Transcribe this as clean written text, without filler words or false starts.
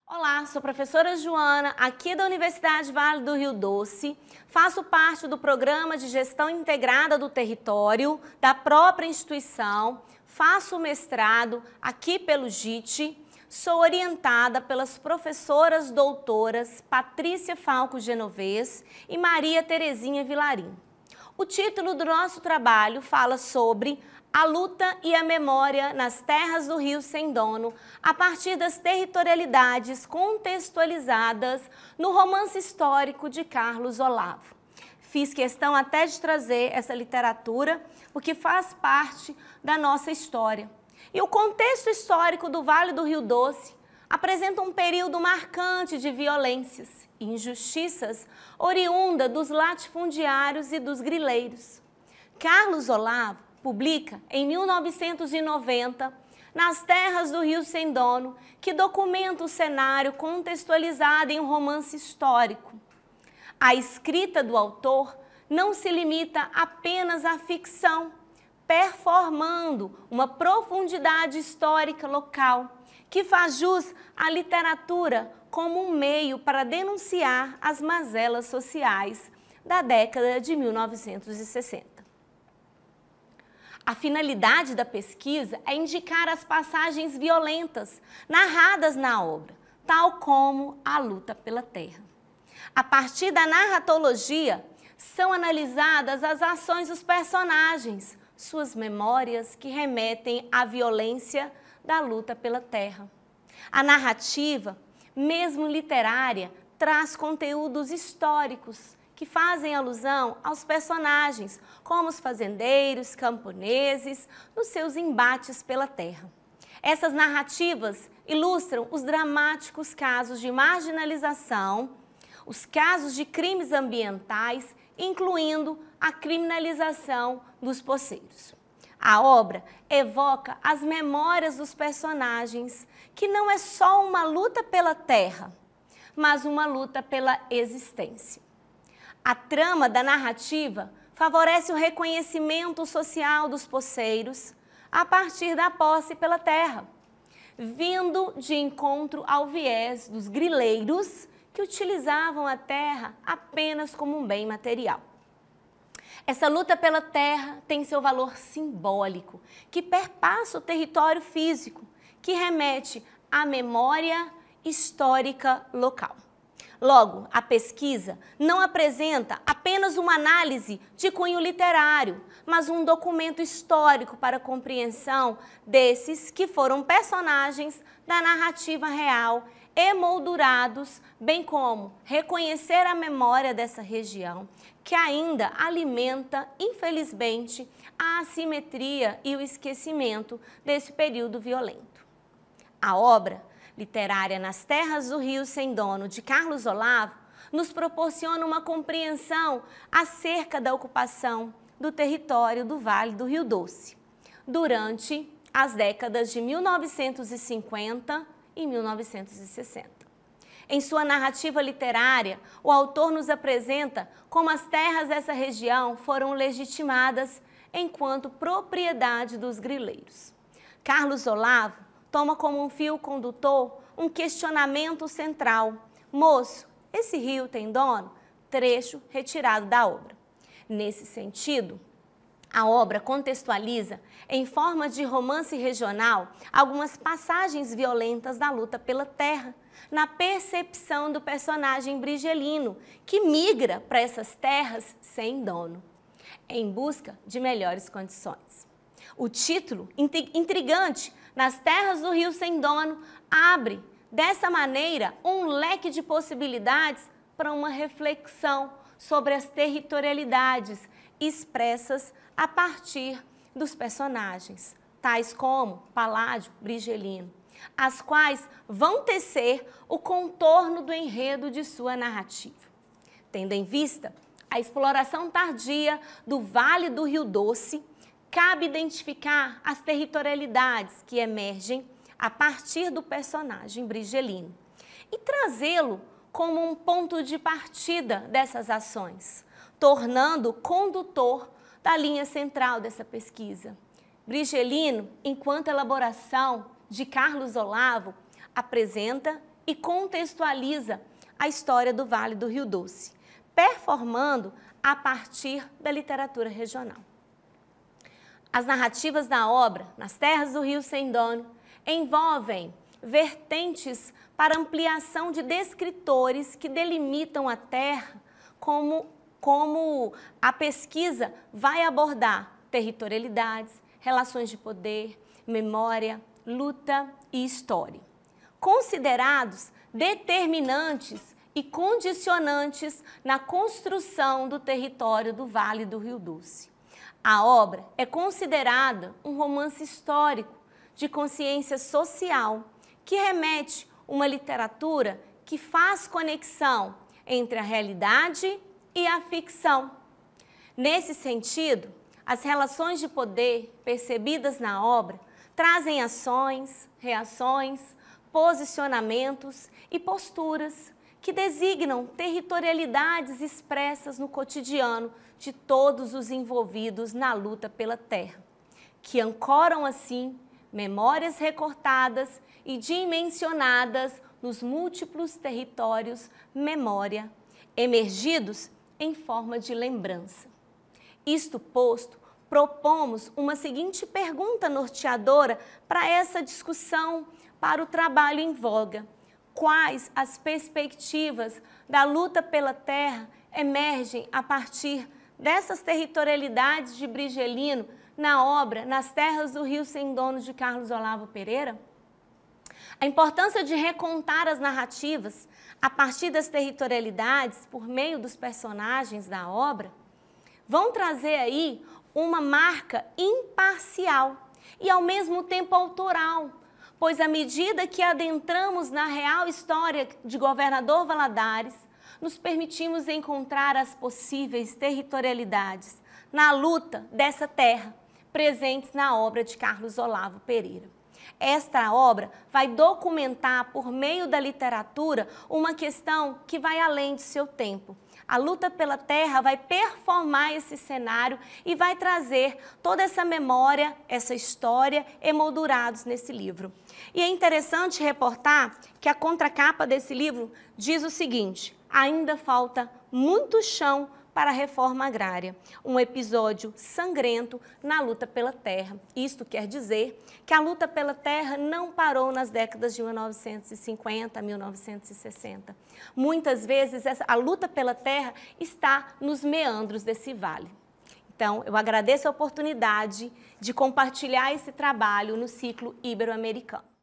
Olá, sou a professora Joana, aqui da Universidade Vale do Rio Doce. Faço parte do Programa de Gestão Integrada do Território da própria instituição. Faço o mestrado aqui pelo GIT. Sou orientada pelas professoras doutoras Patrícia Falco Genovez e Maria Terezinha Vilarim. O título do nosso trabalho fala sobre a luta e a memória nas terras do Rio Sem Dono, a partir das territorialidades contextualizadas no romance histórico de Carlos Olavo. Fiz questão até de trazer essa literatura, porque faz parte da nossa história. E o contexto histórico do Vale do Rio Doce apresenta um período marcante de violências e injustiças oriunda dos latifundiários e dos grileiros. Carlos Olavo publica em 1990, Nas Terras do Rio Sem Dono, que documenta o cenário contextualizado em um romance histórico. A escrita do autor não se limita apenas à ficção, performando uma profundidade histórica local, que faz jus à literatura como um meio para denunciar as mazelas sociais da década de 1960. A finalidade da pesquisa é indicar as passagens violentas narradas na obra, tal como a luta pela terra. A partir da narratologia, são analisadas as ações dos personagens, suas memórias que remetem à violência da luta pela terra. A narrativa, mesmo literária, traz conteúdos históricos que fazem alusão aos personagens, como os fazendeiros, camponeses, nos seus embates pela terra. Essas narrativas ilustram os dramáticos casos de marginalização, os casos de crimes ambientais, incluindo a criminalização dos poceiros. A obra evoca as memórias dos personagens, que não é só uma luta pela terra, mas uma luta pela existência. A trama da narrativa favorece o reconhecimento social dos poceiros a partir da posse pela terra, vindo de encontro ao viés dos grileiros que utilizavam a terra apenas como um bem material. Essa luta pela terra tem seu valor simbólico, que perpassa o território físico, que remete à memória histórica local. Logo, a pesquisa não apresenta apenas uma análise de cunho literário, mas um documento histórico para a compreensão desses que foram personagens da narrativa real, emoldurados, bem como reconhecer a memória dessa região, que ainda alimenta, infelizmente, a assimetria e o esquecimento desse período violento. A obra literária Nas Terras do Rio Sem Dono, de Carlos Olavo, nos proporciona uma compreensão acerca da ocupação do território do Vale do Rio Doce, durante as décadas de 1950 e 1960. Em sua narrativa literária, o autor nos apresenta como as terras dessa região foram legitimadas enquanto propriedade dos grileiros. Carlos Olavo toma como um fio condutor um questionamento central. Moço, esse rio tem dono? Trecho retirado da obra. Nesse sentido, a obra contextualiza, em forma de romance regional, algumas passagens violentas da luta pela terra, na percepção do personagem Brigelino, que migra para essas terras sem dono, em busca de melhores condições. O título, intrigante, Nas Terras do Rio Sem Dono, abre, dessa maneira, um leque de possibilidades para uma reflexão sobre as territorialidades expressas a partir dos personagens, tais como Paládio, Brigelino, as quais vão tecer o contorno do enredo de sua narrativa. Tendo em vista a exploração tardia do Vale do Rio Doce, cabe identificar as territorialidades que emergem a partir do personagem Brigelino e trazê-lo como um ponto de partida dessas ações, tornando condutor da linha central dessa pesquisa. Brigelino, enquanto elaboração de Carlos Olavo, apresenta e contextualiza a história do Vale do Rio Doce, performando a partir da literatura regional. As narrativas da obra, Nas Terras do Rio Sem Dono, envolvem vertentes para ampliação de descritores que delimitam a terra como a pesquisa vai abordar territorialidades, relações de poder, memória, luta e história, considerados determinantes e condicionantes na construção do território do Vale do Rio Doce. A obra é considerada um romance histórico de consciência social que remete uma literatura que faz conexão entre a realidade e a ficção. Nesse sentido, as relações de poder percebidas na obra trazem ações, reações, posicionamentos e posturas que designam territorialidades expressas no cotidiano de todos os envolvidos na luta pela terra, que ancoram assim memórias recortadas e dimensionadas nos múltiplos territórios memória, emergidos em forma de lembrança. Isto posto, propomos uma seguinte pergunta norteadora para essa discussão, para o trabalho em voga. Quais as perspectivas da luta pela terra emergem a partir dessas territorialidades de Brigelino na obra Nas Terras do Rio Sem Dono, de Carlos Olavo Pereira? A importância de recontar as narrativas a partir das territorialidades por meio dos personagens da obra vão trazer aí uma marca imparcial e ao mesmo tempo autoral, pois à medida que adentramos na real história de Governador Valadares, nos permitimos encontrar as possíveis territorialidades na luta dessa terra, presentes na obra de Carlos Olavo Pereira. Esta obra vai documentar, por meio da literatura, uma questão que vai além de seu tempo. A luta pela terra vai performar esse cenário e vai trazer toda essa memória, essa história, emoldurados nesse livro. E é interessante reportar que a contracapa desse livro diz o seguinte: ainda falta muito chão para a reforma agrária, um episódio sangrento na luta pela terra. Isto quer dizer que a luta pela terra não parou nas décadas de 1950 a 1960. Muitas vezes a luta pela terra está nos meandros desse vale. Então, eu agradeço a oportunidade de compartilhar esse trabalho no ciclo ibero-americano.